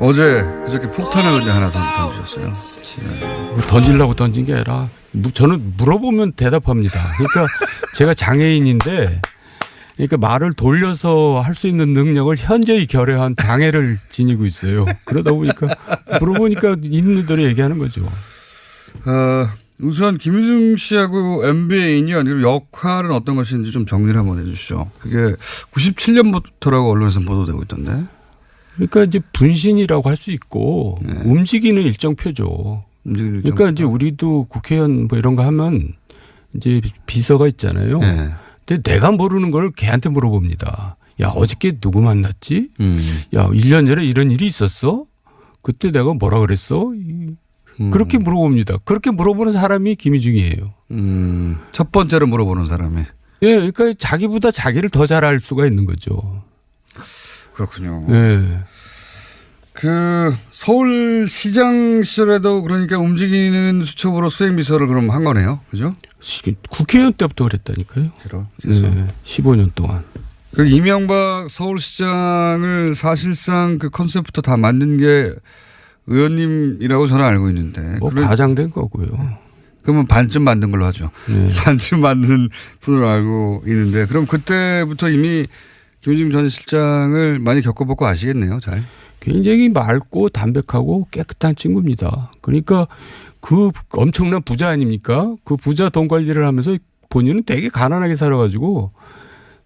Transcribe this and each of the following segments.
어제 그저께 폭탄을 근데 하나 던지셨어요. 네. 던지려고 던진 게 아니라 저는 물어보면 대답합니다. 그러니까 제가 장애인인데 그러니까 말을 돌려서 할 수 있는 능력을 현저히 결여한 장애를 지니고 있어요. 그러다 보니까 물어보니까 있는 대로 얘기하는 거죠. 우선 김희중 씨하고 MB의 인연 그리고 역할은 어떤 것인지 좀 정리를 한번 해 주시죠. 그게 97년부터라고 언론에서 보도되고 있던데. 그러니까 이제 분신이라고 할 수 있고 네. 움직이는 일정표죠. 그러니까 이제 우리도 국회의원 뭐 이런 거 하면 이제 비서가 있잖아요. 네. 근데 내가 모르는 걸 걔한테 물어봅니다. 야, 어저께 누구 만났지? 야, 1년 전에 이런 일이 있었어? 그때 내가 뭐라 그랬어? 그렇게 물어봅니다. 그렇게 물어보는 사람이 김희중이에요. 첫 번째로 물어보는 사람이. 예, 그러니까 자기보다 자기를 더 잘 알 수가 있는 거죠. 그렇군요. 예. 그 서울시장 시절에도 그러니까 움직이는 수첩으로 수행비서를 그럼 한 거네요. 그죠? 국회의원 때부터 그랬다니까요. 네, 15년 동안. 그 이명박 서울시장을 사실상 그 컨셉부터 다 만든 게 의원님이라고 저는 알고 있는데. 뭐 과장된 거고요. 그러면 반쯤 만든 걸로 하죠. 네. 반쯤 만든 분으로 알고 있는데 그럼 그때부터 이미 김희중 전 실장을 많이 겪어보고 아시겠네요. 잘. 굉장히 맑고 담백하고 깨끗한 친구입니다. 그러니까 그 엄청난 부자 아닙니까? 그 부자 돈 관리를 하면서 본인은 되게 가난하게 살아가지고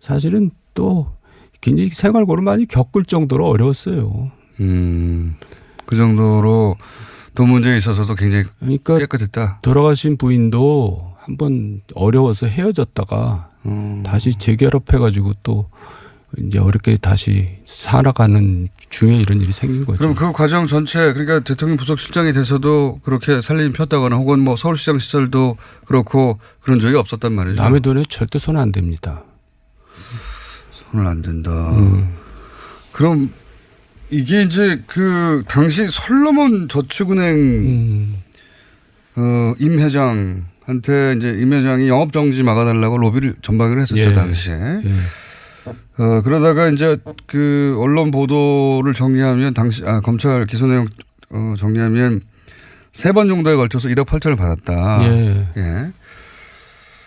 사실은 또 굉장히 생활고를 많이 겪을 정도로 어려웠어요. 그 정도로 돈 문제에 있어서도 굉장히 그러니까 깨끗했다. 돌아가신 부인도 한번 어려워서 헤어졌다가 다시 재결합해가지고 또 이제 어렵게 다시 살아가는 중에 이런 일이 생긴 거죠. 그럼 그 과정 전체 그러니까 대통령 부속실장이 돼서도 그렇게 살림이 폈다거나 혹은 뭐 서울시장 시절도 그렇고 그런 적이 없었단 말이죠. 남의 돈에 절대 손 안 댑니다. 손을 안 댄다. 그럼 이게 이제 그 당시 솔로몬 저축은행 임 회장한테 이제 임 회장이 영업 정지 막아달라고 로비를 전박을 했었죠. 예. 당시에. 예. 그러다가 이제 그 언론 보도를 정리하면 검찰 기소 내용 정리하면 3번 정도에 걸쳐서 1억 8천을 받았다. 예. 예.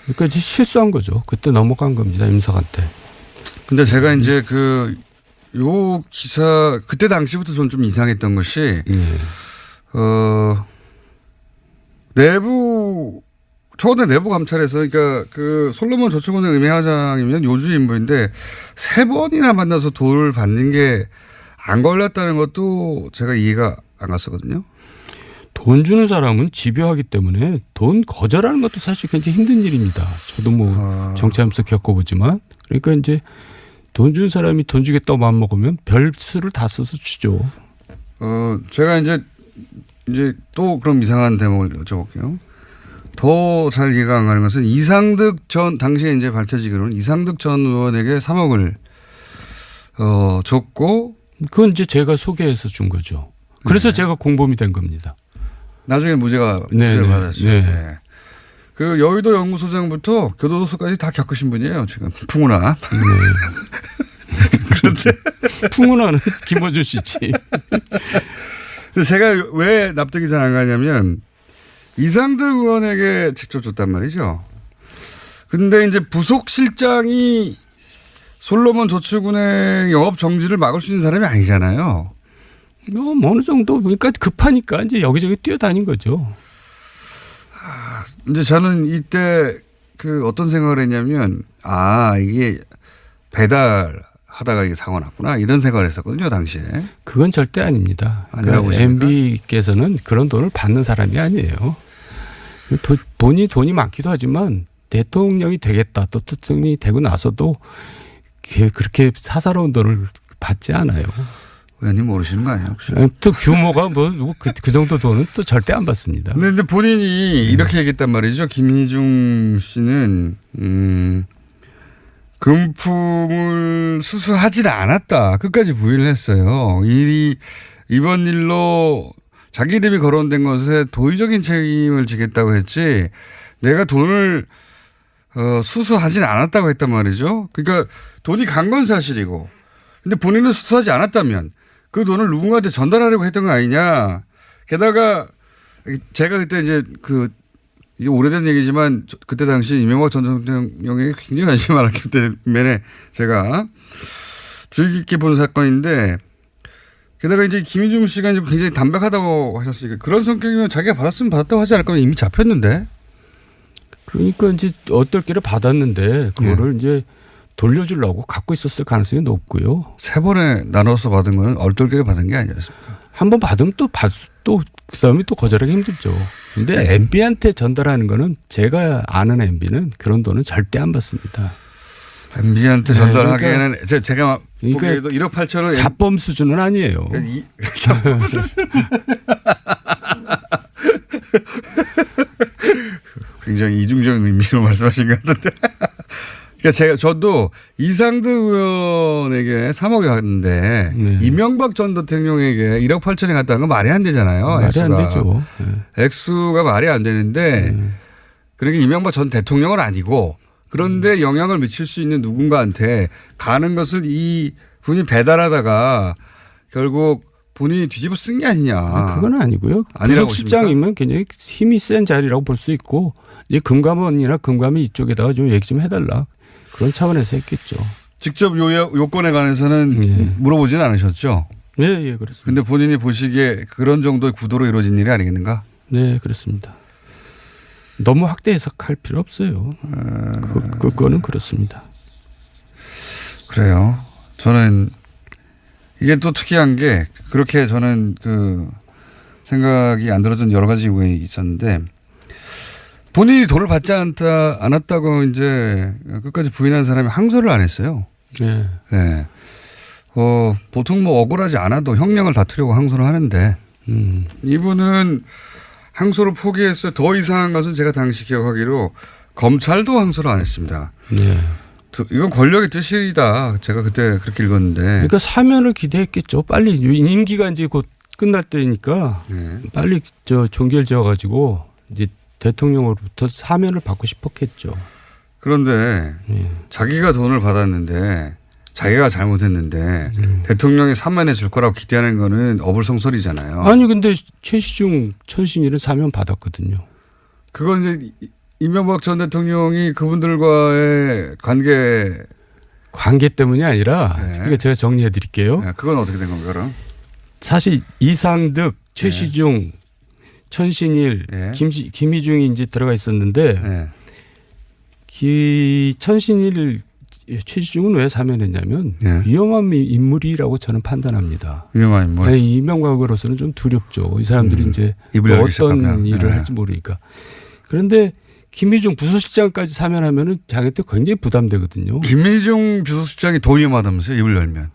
그러니까 이제 실수한 거죠. 그때 넘어간 겁니다. 임석한테. 근데 제가 이제 요 기사 그때 당시부터 저는 좀 이상했던 것이 청와대 내부 감찰에서 그러니까 그 솔로몬 저축은행 임회장이면 요주 인물인데 3번이나 만나서 돈을 받는 게 안 걸렸다는 것도 제가 이해가 안 갔었거든요. 돈 주는 사람은 집요하기 때문에 돈 거절하는 것도 사실 굉장히 힘든 일입니다. 저도 뭐 정치하면서 겪어보지만 그러니까 이제 돈 주는 사람이 돈 주겠다고 마음먹으면 별 수를 다 써서 주죠. 제가 이제 또 그럼 이상한 대목을 여쭤볼게요. 더 잘 이해가 안 가는 것은 이상득 전 당시에 이제 밝혀지기로는 이상득 전 의원에게 3억을 줬고 그건 이제 제가 소개해서 준 거죠. 그래서 제가 공범이 된 겁니다. 나중에 무죄를 받았죠. 네. 네. 그 여의도 연구소장부터 교도소까지 다 겪으신 분이에요. 지금 풍운아. 네. 그런데 풍운아는 김어준 씨지. 제가 왜 납득이 잘 안 가냐면 이상득 의원에게 직접 줬단 말이죠. 근데 이제 부속실장이 솔로몬 저축은행 영업 정지를 막을 수 있는 사람이 아니잖아요. 뭐 어느 정도 그러니까 급하니까 이제 여기저기 뛰어다닌 거죠. 이제 저는 이때 그 어떤 생각을 했냐면 이게 배달하다가 이게 사고 났구나 이런 생각을 했었거든요 당시에. 그건 절대 아닙니다. 아니라고 그러니까 MB께서는 그런 돈을 받는 사람이 아니에요. 본인이 돈이 많기도 하지만 대통령이 되겠다 또 대통령이 되고 나서도 그렇게 사사로운 돈을 받지 않아요. 의원님 모르시는 거 아니에요? 혹시? 또 규모가 그 정도 돈은 또 절대 안 받습니다. 근데 본인이 이렇게 얘기했단 말이죠. 김희중 씨는 금품을 수수하지는 않았다. 끝까지 부인을 했어요. 이번 일로 자기 이름이 거론된 것에 도의적인 책임을 지겠다고 했지 내가 돈을 수수하지는 않았다고 했단 말이죠. 그러니까 돈이 간 건 사실이고 근데 본인은 수수하지 않았다면 그 돈을 누군가한테 전달하려고 했던 거 아니냐. 게다가 제가 그때 이제 이게 오래된 얘기지만 그때 당시 이명박 전 대통령에게 굉장히 관심이 많았기 때문에 제가 주의 깊게 본 사건인데 게다가 이제 김희중 씨가 이제 굉장히 담백하다고 하셨으니까 그런 성격이면 자기가 받았으면 받았다고 하지 않을 거면 이미 잡혔는데. 그러니까 이제 어떨 게를 받았는데 그거를 이제 돌려주려고 갖고 있었을 가능성이 높고요. 3번에 나눠서 받은 건 얼떨결에 받은 게 아니었습니까? 한 번 받으면 또 그다음에 또 거절하기 힘들죠. 근데 MB한테 전달하는 거는 제가 아는 MB는 그런 돈은 절대 안 받습니다. MB한테 전달하기에는 제가 그러니까 보기에도 1억 8천원 잡범 수준은 아니에요. 잡범 수준. 굉장히 이중적인 의미로 말씀하신 것 같은데. 그러니까 저도 이상득 의원에게 3억이 갔는데 이명박 전 대통령에게 1억 8천이 갔다는 건 말이 안 되잖아요. 말이 액수가. 안 되죠. 액수가 말이 안 되는데 그러니까 이명박 전 대통령은 아니고 그런데 영향을 미칠 수 있는 누군가한테 가는 것을 이 분이 배달하다가 결국 본인이 뒤집어 쓴 게 아니냐. 그건 아니고요. 아니라고 부속실장이면 굉장히 힘이 센 자리라고 볼 수 있고 이 금감원이나 금감이 이쪽에다가 좀 얘기 좀 해달라. 그런 차원에서 했겠죠. 직접 요건에 관해서는 물어보지는 않으셨죠? 예, 그렇습니다. 그런데 본인이 보시기에 그런 정도의 구도로 이루어진 일이 아니겠는가? 네, 그렇습니다. 너무 확대 해석할 필요 없어요. 그거는 그렇습니다. 그래요. 저는 이게 또 특이한 게 그렇게 저는 생각이 안 들어준 여러 가지 이유가 있었는데 본인이 돈을 받지 않았다고 이제 끝까지 부인한 사람이 항소를 안 했어요. 네. 네. 보통 뭐 억울하지 않아도 형량을 다투려고 항소를 하는데 이분은 항소를 포기했어요. 더 이상한 것은 제가 당시 기억하기로 검찰도 항소를 안 했습니다. 네. 이건 권력의 뜻이다. 제가 그때 그렇게 읽었는데. 그러니까 사면을 기대했겠죠. 빨리 임기가 이제 곧 끝날 때니까 빨리 종결 지어가지고 이제 대통령으로부터 사면을 받고 싶었겠죠. 그런데 자기가 돈을 받았는데 자기가 잘못했는데 대통령이 사면해 줄 거라고 기대하는 거는 어불성설이잖아요. 아니 근데 최시중 천신일은 사면 받았거든요. 그건 이제 이명박 전 대통령이 그분들과의 관계 때문이 아니라 그러니까 제가 정리해 드릴게요. 그건 어떻게 된 건가요? 그럼? 사실 이상득, 최시중, 천신일, 김희중이 이제 들어가 있었는데 천신일, 최시중은 왜 사면했냐면 위험한 인물이라고 저는 판단합니다. 위험한 인물. 네, 이명박으로서는 좀 두렵죠. 이 사람들이 이제 어떤 일을 할지 모르니까. 그런데 김희중 부서실장까지 사면하면은 자기한테 굉장히 부담되거든요. 김희중 비서실장이 더 위험하다면서요? 입을 열면.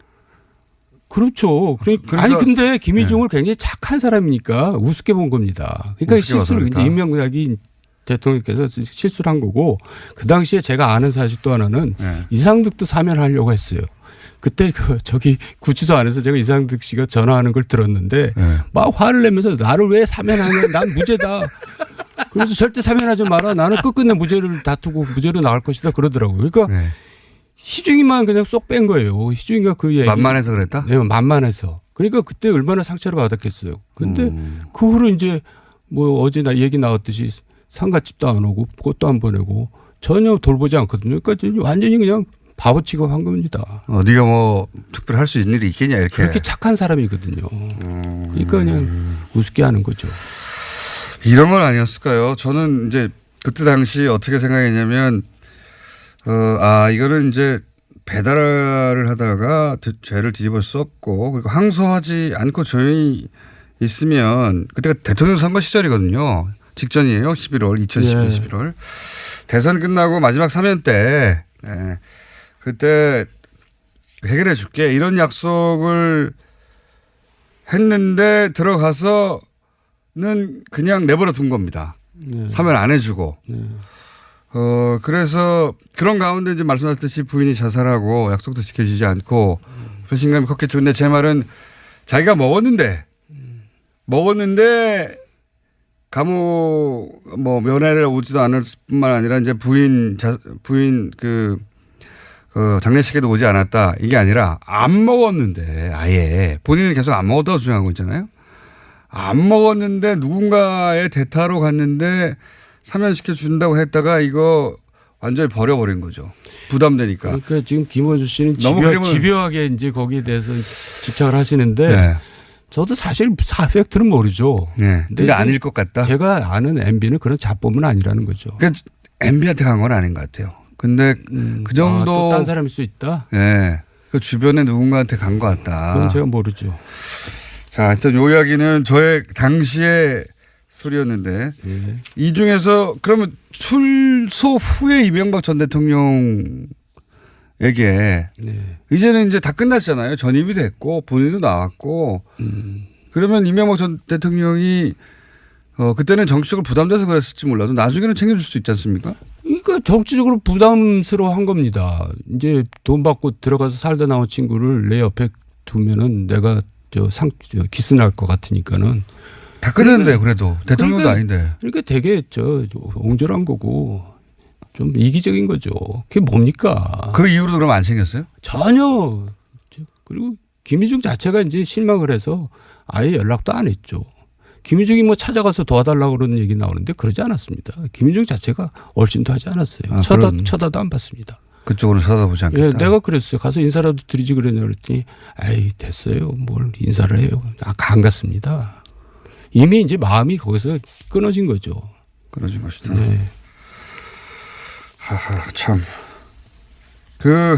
그렇죠. 그러니까 아니 근데 김희중을 굉장히 착한 사람이니까 우습게 본 겁니다. 그러니까 실수를 이제 이명박이 대통령께서 실수를 한 거고 그 당시에 제가 아는 사실 또 하나는 이상득도 사면하려고 했어요. 그때 구치소 안에서 제가 이상득 씨가 전화하는 걸 들었는데 막 화를 내면서 나를 왜 사면하냐. 난 무죄다. 그래서 절대 사면하지 마라. 나는 끝끝내 무죄를 다투고 무죄로 나갈 것이다 그러더라고요. 그러니까 희중이만 그냥 쏙 뺀 거예요. 희중이가 그 얘기. 만만해서 그랬다? 네, 만만해서. 그러니까 그때 얼마나 상처를 받았겠어요. 근데 그 후로 이제 뭐 어제 얘기 나왔듯이 상가집도 안 오고 꽃도 안 보내고 전혀 돌보지 않거든요. 그러니까 완전히 그냥 바보 취급한 겁니다. 네가 뭐 특별히 할 수 있는 일이 있겠냐 이렇게. 그렇게 착한 사람이거든요. 그러니까 그냥 우습게 하는 거죠. 이런 건 아니었을까요? 저는 이제 그때 당시 어떻게 생각했냐면 이거는 이제 배달을 하다가 죄를 뒤집어 썼고 그리고 항소하지 않고 조용히 있으면 그때가 대통령 선거 시절이거든요. 직전이에요. 2012 11월. 대선 끝나고 마지막 사면 때 그때 해결해 줄게 이런 약속을 했는데 들어가서는 그냥 내버려 둔 겁니다. 사면 안 해주고. 그래서 그런 가운데 이제 말씀하셨듯이 부인이 자살하고 약속도 지켜지지 않고 배신감이 컸겠죠. 근데 제 말은 자기가 먹었는데 감옥 면회를 오지도 않을 뿐만 아니라 이제 부인 장례식에도 오지 않았다. 이게 아니라 안 먹었는데 아예 본인은 계속 안 먹었다고 주장하고 있잖아요. 안 먹었는데 누군가의 대타로 갔는데 사면시켜 준다고 했다가 이거 완전히 버려버린 거죠. 부담되니까. 그러니까 지금 김원주 씨는 너무 집요하게 이제 거기에 대해서 집착을 하시는데 네. 저도 사실 팩트는 모르죠. 네. 근데 아닐 것 같다. 제가 아는 MB는 그런 잡범은 아니라는 거죠. 그러니까 MB한테 간 건 아닌 것 같아요. 근데 그 정도. 또 딴 사람일 수 있다? 네. 그 주변에 누군가한테 간 것 같다. 그건 제가 모르죠. 자, 하여튼 요 이야기는 저의 당시의 소리였는데 이 중에서 그러면 출소 후에 이명박 전 대통령에게 이제는 이제 다 끝났잖아요. 전입이 됐고 본인도 나왔고 그러면 이명박 전 대통령이 그때는 정치적으로 부담돼서 그랬을지 몰라도 나중에는 챙겨줄 수 있지 않습니까? 그러니까 정치적으로 부담스러워한 겁니다. 이제 돈 받고 들어가서 살다 나온 친구를 내 옆에 두면은 내가 기스 날 것 같으니까는. 다 끝났는데 그래도 대통령도 아닌데. 그러니까 되게 옹졸한 거고 좀 이기적인 거죠. 그게 뭡니까? 그 이후로 그럼 안 챙겼어요? 전혀. 그리고 김희중 자체가 이제 실망을 해서 아예 연락도 안 했죠. 김희중이 뭐 찾아가서 도와달라고 그러는 얘기 나오는데 그러지 않았습니다. 김희중 자체가 얼씬도 하지 않았어요. 쳐다도 안 봤습니다. 그쪽으로 쳐다보지 않겠다. 예, 내가 그랬어요. 가서 인사라도 드리지 그랬냐 그랬더니 아이 됐어요. 뭘 인사를 해요. 안 갔습니다. 이미 이제 마음이 거기서 끊어진 거죠. 끊어진 것이다. 네. 하하, 참. 그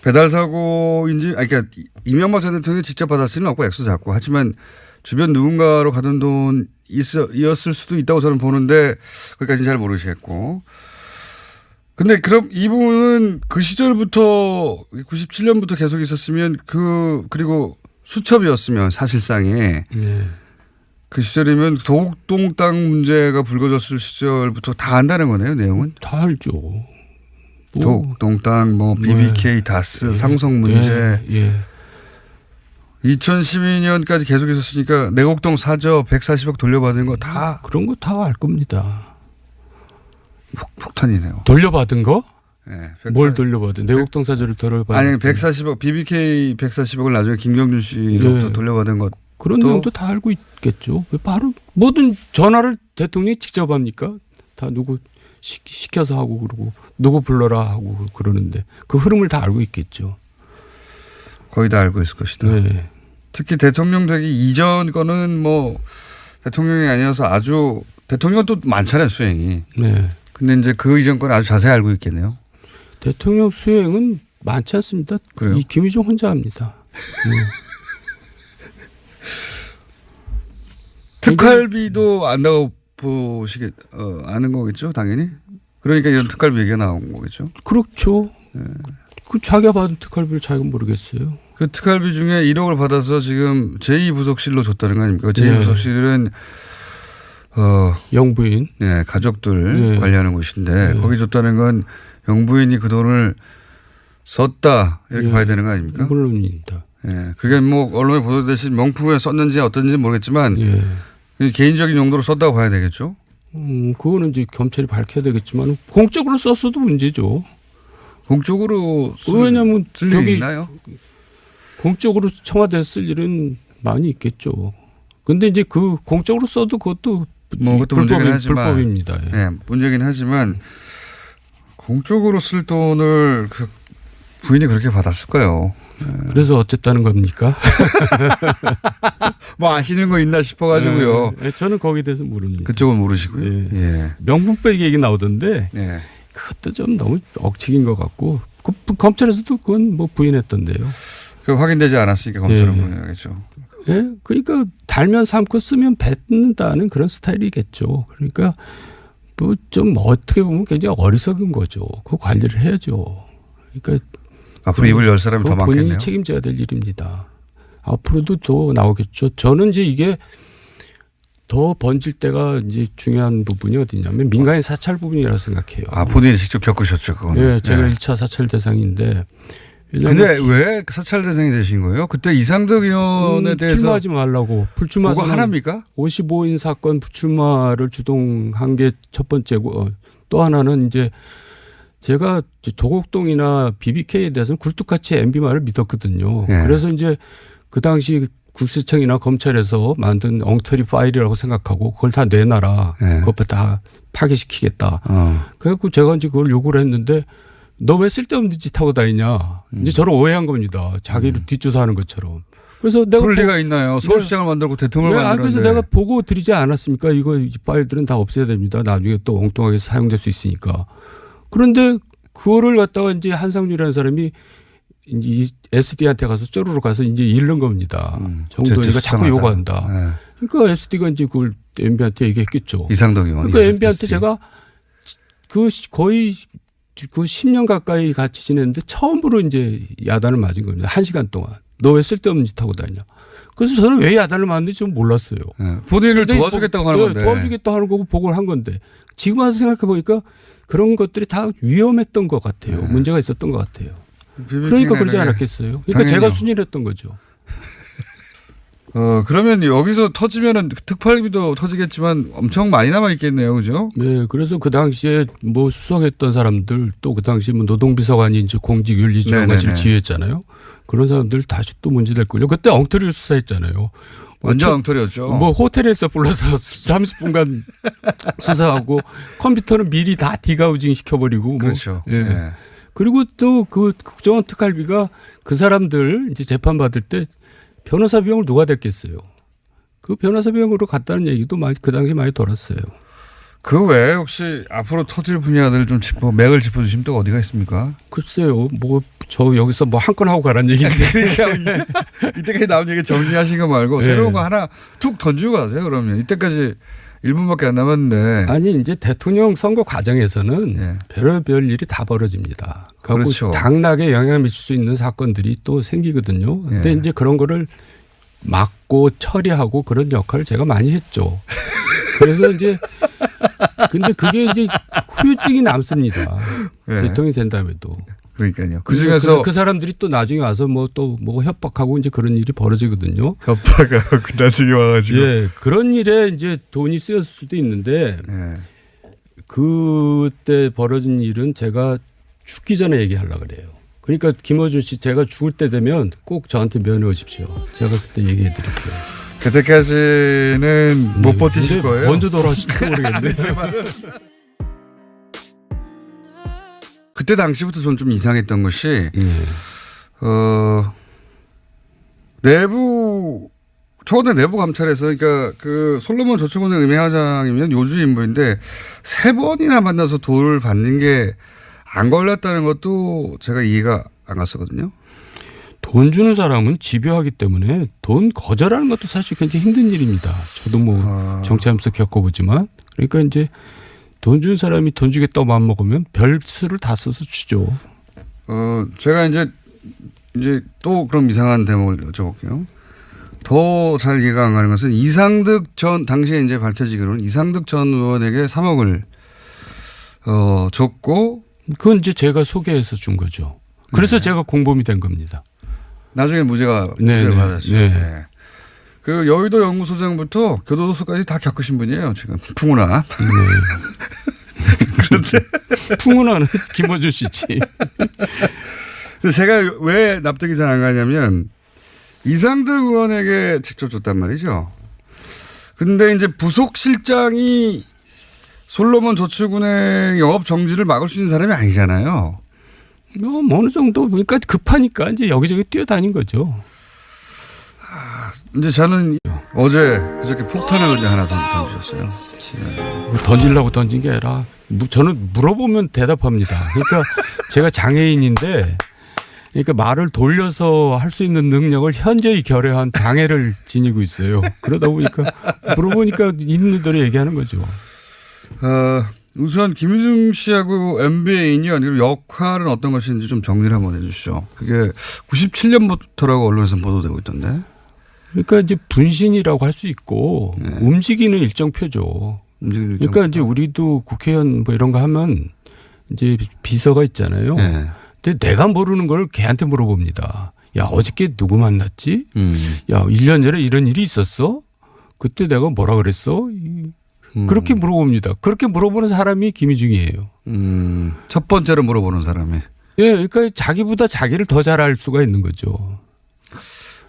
배달 사고인지, 그러니까 이명박 전 대통령이 직접 받았을 리는 없고 액수 작고 하지만 주변 누군가로 가던 돈이었을 수도 있다고 저는 보는데 거기까지는 잘 모르시겠고. 근데 그럼 이 부분은 그 시절부터 97년부터 계속 있었으면 그리고 수첩이었으면 사실상에 그 시절이면 도곡동 땅 문제가 불거졌을 시절부터 다 안다는 거네요, 내용은? 다 알죠. 도곡동 땅, BBK, 다스, 삼성 문제. 2012년까지 계속 있었으니까 내곡동 사저 140억 돌려받은 거 다. 그런 거 다 알 겁니다. 폭탄이네요. 돌려받은 거? 네, 뭘 돌려받은? 내곡동 사저를 돌려받은. 아니 140억 BBK 140억을 나중에 김경준 씨로부터 돌려받은 것. 그런 내용도 다 알고 있겠죠. 왜 바로 모든 전화를 대통령이 직접 합니까? 다 누구 시켜서 하고 그러고 누구 불러라 하고 그러는데 그 흐름을 다 알고 있겠죠. 거의 다 알고 있을 것이다. 네. 특히 대통령 되기 이전 거는 뭐 대통령이 아니어서 아주 대통령은 또 많잖아요, 수행이. 네. 근데 이제 그 이전 건 아주 자세히 알고 있겠네요. 대통령 수행은 많지 않습니다. 그래요? 이 김희중 혼자 합니다. 특활비도 안다고 아는 거겠죠, 당연히. 그러니까 이런 특활비 얘기가 나온 거겠죠. 그렇죠. 그 자기가 받은 특활비를 자기가 모르겠어요. 그 특활비 중에 1억을 받아서 지금 제2부속실로 줬다는 거 아닙니까? 제2부속실은 영부인. 네, 가족들 관리하는 곳인데 거기 줬다는 건 영부인이 그 돈을 썼다 이렇게 봐야 되는 거 아닙니까? 물론입니다. 예, 그게 뭐 언론에 보도되신 명품에 썼는지 어떤지 모르겠지만 개인적인 용도로 썼다고 봐야 되겠죠. 그거는 이제 검찰이 밝혀야 되겠지만 공적으로 썼어도 문제죠. 공적으로 왜냐하면 쓸 일이 있나요? 공적으로 청와대에 쓸 일은 많이 있겠죠. 근데 이제 그 공적으로 써도 그것도 그것도 문제긴 하지만 불법입니다. 예, 문제긴 하지만 공적으로 쓸 돈을 그 부인이 그렇게 받았을까요? 그래서 어쨌다는 겁니까? 뭐 아시는 거 있나 싶어가지고요. 저는 거기에 대해서 모릅니다. 그쪽은 모르시고요. 예. 명분백 얘기 나오던데 그것도 좀 너무 억측인 것 같고 검찰에서도 그건 뭐 부인했던데요. 그 확인되지 않았으니까 검찰은 부인하겠죠. 예, 그러니까 달면 삼고 쓰면 뱉는다는 그런 스타일이겠죠. 그러니까 뭐 좀 어떻게 보면 굉장히 어리석은 거죠. 그 관리를 해야죠. 그러니까 앞으로 입을 열 사람이 더 많겠네요. 본인이 책임져야 될 일입니다. 앞으로도 더 나오겠죠. 저는 이제 이게 더 번질 때가 이제 중요한 부분이 어디냐면 민간인 사찰 부분이라고 생각해요. 본인이 직접 겪으셨죠, 그거는. 네, 제가 1차 사찰 대상인데. 근데 왜 사찰 대상이 되신 거예요? 그때 이상득 의원에 대해서 출마하지 말라고. 불출마 그거 하나입니까? 55인 사건 불출마를 주동한 게 첫 번째고 또 하나는 이제 제가 도곡동이나 BBK에 대해서는 굴뚝같이 MB 말을 믿었거든요. 예. 그래서 이제 그 당시 국세청이나 검찰에서 만든 엉터리 파일이라고 생각하고 그걸 다 내놔라. 예. 그것 다 파괴시키겠다. 그래갖고 제가 이제 그걸 요구를 했는데 너 왜 쓸데없는 짓 하고 다니냐. 이제 저를 오해한 겁니다. 자기를 뒷조사하는 것처럼. 그래서 내가 그럴 리가 있나요? 서울시장을 만들고 대통령을 만들었는데. 그래서 내가 보고 드리지 않았습니까? 이거 이 파일들은 다 없애야 됩니다. 나중에 또 엉뚱하게 사용될 수 있으니까. 그런데 그거를 갖다가 이제 한상준이라는 사람이 이제 SD한테 가서 쪼르르 가서 이제 잃는 겁니다. 정도니까 자꾸 요구한다. 네. 그러니까 SD가 이제 그걸 MB한테 얘기했겠죠. 이상덕 의원이. 그러니까 MB한테 제가 그 거의 그 10년 가까이 같이 지냈는데 처음으로 이제 야단을 맞은 겁니다. 1시간 동안. 너 왜 쓸데없는 짓 하고 다니냐. 그래서 저는 왜 야단을 맞는지 좀 몰랐어요. 네. 본인을 도와주겠다고 하는 건데. 도와주겠다고 하는 거고 보고를 한 건데 지금 와서 생각해 보니까 그런 것들이 다 위험했던 것 같아요. 문제가 있었던 것 같아요. 그러니까 그러지 않았겠어요. 그러니까 당연히요. 제가 순일했던 거죠. 그러면 여기서 터지면은 특활비도 터지겠지만 엄청 많이 남아 있겠네요. 그죠? 네. 그래서 그 당시에 뭐 수석했던 사람들 또 그 당시 뭐 노동비서관이 이제 공직윤리지원관실을 지휘했잖아요. 그런 사람들 다시 또 문제될 걸요. 그때 엉터리 수사했잖아요. 완전 엉터리였죠. 뭐 호텔에서 불러서 30분간 수사하고 컴퓨터는 미리 다 디가우징 시켜버리고. 그렇죠. 뭐. 예. 네. 그리고 또 그 국정원 특활비가 그 사람들 이제 재판 받을 때 변호사 비용을 누가 댔겠어요. 그 변호사 비용으로 갔다는 얘기도 많이 그 당시 많이 돌았어요. 그 외에 혹시 앞으로 터질 분야들 좀 맥을 짚어주시면 또 어디가 있습니까? 글쎄요. 뭐 저 여기서 뭐 한 건 하고 가라는 얘기인데. 이때까지 나온 얘기 정리하신 거 말고 새로운 거 하나 툭 던지고 가세요. 그러면 이때까지 1분밖에 안 남았는데. 아니 이제 대통령 선거 과정에서는 별의별 일이 다 벌어집니다. 그렇죠. 당락에 영향을 미칠 수 있는 사건들이 또 생기거든요. 근데 이제 그런 거를 막고 처리하고 그런 역할을 제가 많이 했죠. 그래서 이제 근데 그게 이제 후유증이 남습니다. 대통령이 된 다음에도. 그러니까요. 그 중에서 그 사람들이 또 나중에 와서 뭐 또 뭐 협박하고 이제 그런 일이 벌어지거든요. 협박하고 나중에 와가지고. 예, 그런 일에 이제 돈이 쓰였을 수도 있는데 그때 벌어진 일은 제가 죽기 전에 얘기하려고 그래요. 그러니까 김어준 씨 제가 죽을 때 되면 꼭 저한테 면회 오십시오. 제가 그때 얘기해 드릴게요. 그때까지는 못 버티실 거예요. 먼저 돌아오실지 모르겠네. 그때 당시부터 저는 좀 이상했던 것이 청와대 내부 감찰에서 그러니까 그 솔로몬 저축은행 임회장이면 요주 인물인데 3번이나 만나서 돈을 받는 게 안 걸렸다는 것도 제가 이해가 안 갔었거든요. 돈 주는 사람은 집요하기 때문에 돈 거절하는 것도 사실 굉장히 힘든 일입니다. 저도 뭐 정치하면서 겪어보지만 그러니까 이제 돈 주는 사람이 돈 주겠다고 마음먹으면 별 수를 다 써서 주죠. 제가 이제 또 그럼 이상한 대목을 여쭤볼게요. 더 잘 이해가 안 가는 것은 이상득 전 당시에 이제 밝혀지기로는 이상득 전 의원에게 3억을 줬고 그건 이제 제가 소개해서 준 거죠. 그래서 제가 공범이 된 겁니다. 나중에 무죄를 받았죠. 네. 그 여의도 연구소장부터 교도소까지 다 겪으신 분이에요. 지금 풍운아. 그런데 풍운아는 김어준 씨지. 제가 왜 납득이 잘 안 가냐면 이상득 의원에게 직접 줬단 말이죠. 근데 이제 부속 실장이 솔로몬 저축은행 영업 정지를 막을 수 있는 사람이 아니잖아요. 뭐 어느 정도 그러니까 급하니까 이제 여기저기 뛰어다닌 거죠. 이제 저는 어제 그저께 폭탄을 근데 하나 던지셨어요. 뭐 던지려고 던진 게 아니라 저는 물어보면 대답합니다. 그러니까 제가 장애인인데 그러니까 말을 돌려서 할 수 있는 능력을 현저히 결여한 장애를 지니고 있어요. 그러다 보니까 물어보니까 있는 대로 얘기하는 거죠. 우선 김유중 씨하고 MB의 인연 그리고 역할은 어떤 것인지 좀 정리를 한번 해 주시죠. 그게 97년부터라고 언론에서 보도되고 있던데. 그러니까 이제 분신이라고 할 수 있고 움직이는 일정표죠. 그러니까 이제 우리도 국회의원 뭐 이런 거 하면 이제 비서가 있잖아요. 근데 내가 모르는 걸 걔한테 물어봅니다. 야, 어저께 누구 만났지? 야, 1년 전에 이런 일이 있었어? 그때 내가 뭐라 그랬어? 그렇게 물어봅니다. 그렇게 물어보는 사람이 김희중이에요. 첫 번째로 물어보는 사람이. 예, 그러니까 자기보다 자기를 더 잘 알 수가 있는 거죠.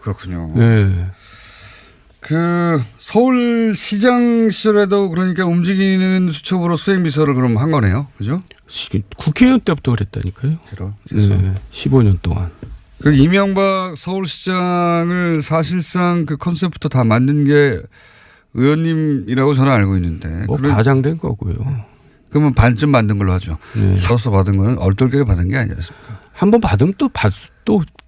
그렇군요. 예. 그 서울시장 시절에도 그러니까 움직이는 수첩으로 수행비서를 그럼 한 거네요. 그죠? 국회의원 때부터 그랬다니까요. 그래서 예, 15년 동안. 그 이명박 서울시장을 사실상 그 컨셉부터 다 만든 게 의원님이라고 저는 알고 있는데. 뭐 과장된 거고요. 그러면 반쯤 만든 걸로 하죠. 네. 서서 받은 거는 얼떨결에 받은 게 아니었습니까? 한 번 받으면 또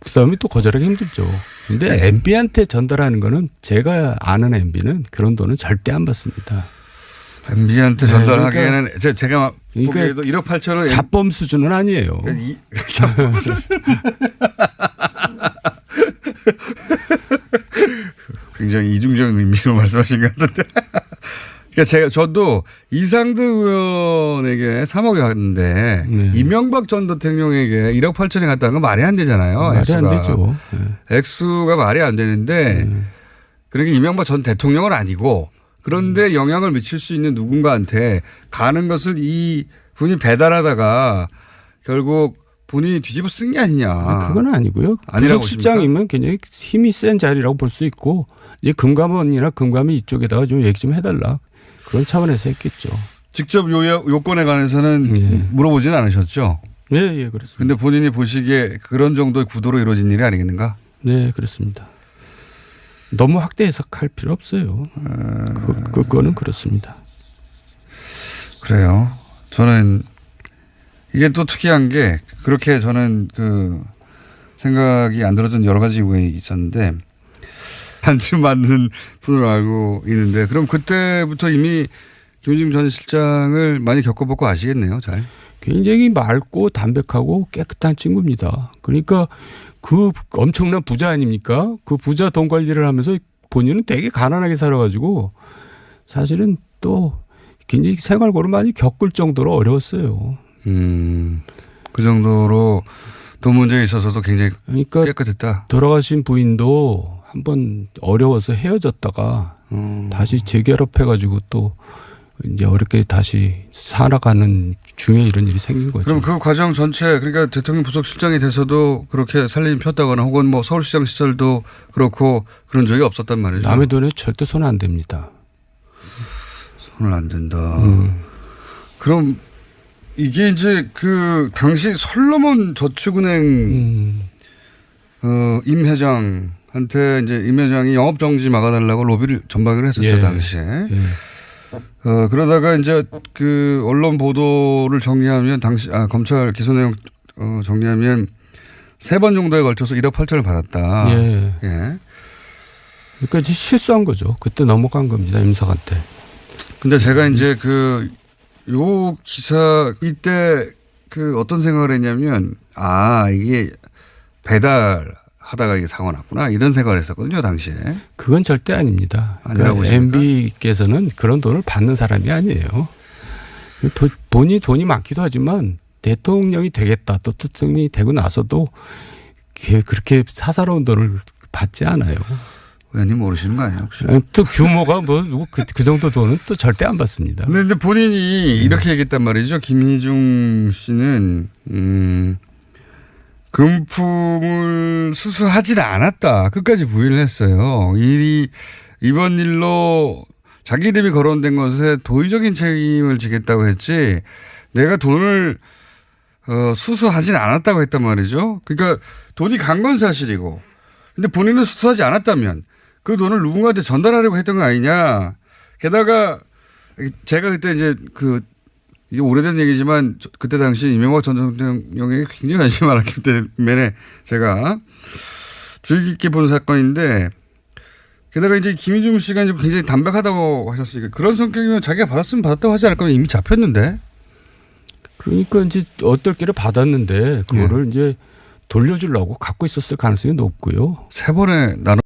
그다음에 또 거절하기 힘들죠. 근데 MB한테 전달하는 거는 제가 아는 MB는 그런 돈은 절대 안 받습니다. MB한테 전달하기에는 제가 그러니까 보기에도 1억 8천원 자범 수준은 아니에요. 자범 수준. 굉장히 이중적인 의미로 말씀하신 것 같은데. 그러니까 저도 이상득 의원에게 3억이 갔는데 이명박 전 대통령에게 1억 8천이 갔다는 건 말이 안 되잖아요. 말이 액수가. 안 되죠. 액수가 말이 안 되는데 그러니까 이명박 전 대통령은 아니고 그런데 영향을 미칠 수 있는 누군가한테 가는 것을 이 분이 배달하다가 결국 본인이 뒤집어 쓴 게 아니냐. 그건 아니고요. 부속실장이면 굉장히 힘이 센 자리라고 볼 수 있고 이제 금감원이나 금감위 이쪽에다가 좀 얘기 좀 해달라. 그런 차원에서 했겠죠. 직접 요건에 관해서는 물어보지는 않으셨죠? 네, 예, 그렇습니다. 그런데 본인이 보시기에 그런 정도의 구도로 이루어진 일이 아니겠는가? 네, 그렇습니다. 너무 확대 해석할 필요 없어요. 그거는 그렇습니다. 그래요. 저는 이게 또 특이한 게 그렇게 저는 그 생각이 안 들어준 여러 가지 이유가 있었는데 반쯤 맞는 분으로 알고 있는데 그럼 그때부터 이미 김희중 전 실장을 많이 겪어보고 아시겠네요. 잘. 굉장히 맑고 담백하고 깨끗한 친구입니다. 그러니까 그 엄청난 부자 아닙니까? 그 부자 돈 관리를 하면서 본인은 되게 가난하게 살아가지고 사실은 또 굉장히 생활고를 많이 겪을 정도로 어려웠어요. 그 정도로 돈 문제에 있어서도 굉장히 그러니까 깨끗했다. 돌아가신 부인도 한번 어려워서 헤어졌다가 다시 재결합해가지고 또 이제 어렵게 다시 살아가는 중에 이런 일이 생긴 거죠. 그럼 그 과정 전체 그러니까 대통령 부속실장이 돼서도 그렇게 살림이 폈다거나 혹은 뭐 서울시장 시절도 그렇고 그런 적이 없었단 말이죠. 남의 돈에 절대 손 안 댑니다. 손을 안 댄다. 그럼 이게 이제 그 당시 솔로몬 저축은행 임 회장한테 이제 임 회장이 영업 정지 막아달라고 로비를 전박을 했었죠. 당시에. 그러다가 이제 그 언론 보도를 정리하면 검찰 기소 내용 정리하면 3번 정도에 걸쳐서 1억 8천을 받았다. 예. 예. 그러니까 실수한 거죠. 그때 넘어간 겁니다. 임석한테. 근데 제가 이제 요 기사 이때 그 어떤 생각을 했냐면 이게 배달하다가 이게 사고 났구나 이런 생각을 했었거든요. 당시에. 그건 절대 아닙니다. 아니라고 그러니까 MB께서는 그런 돈을 받는 사람이 아니에요. 본인이 돈이 많기도 하지만 대통령이 되겠다 또 대통령이 되고 나서도 그렇게 사사로운 돈을 받지 않아요. 의원님 모르시는 거 아니에요? 혹시? 또 규모가 그 정도 돈은 또 절대 안 받습니다. 근데 본인이 이렇게 얘기했단 말이죠. 김희중 씨는 금품을 수수하지는 않았다. 끝까지 부인을 했어요. 이번 일로 자기 이름이 거론된 것에 도의적인 책임을 지겠다고 했지 내가 돈을 수수하지는 않았다고 했단 말이죠. 그러니까 돈이 간 건 사실이고 근데 본인은 수수하지 않았다면 그 돈을 누군가한테 전달하려고 했던 거 아니냐. 게다가 제가 그때 이제 이게 오래된 얘기지만 그때 당시 이명박 전 대통령에게 굉장히 관심이 많았기 때문에 제가 주의 깊게 본 사건인데 게다가 이제 김희중 씨가 이제 굉장히 담백하다고 하셨으니까 그런 성격이면 자기가 받았으면 받았다고 하지 않을 거면 이미 잡혔는데. 그러니까 이제 어떨 길을 받았는데 그거를 이제 돌려주려고 갖고 있었을 가능성이 높고요. 3번에 나눠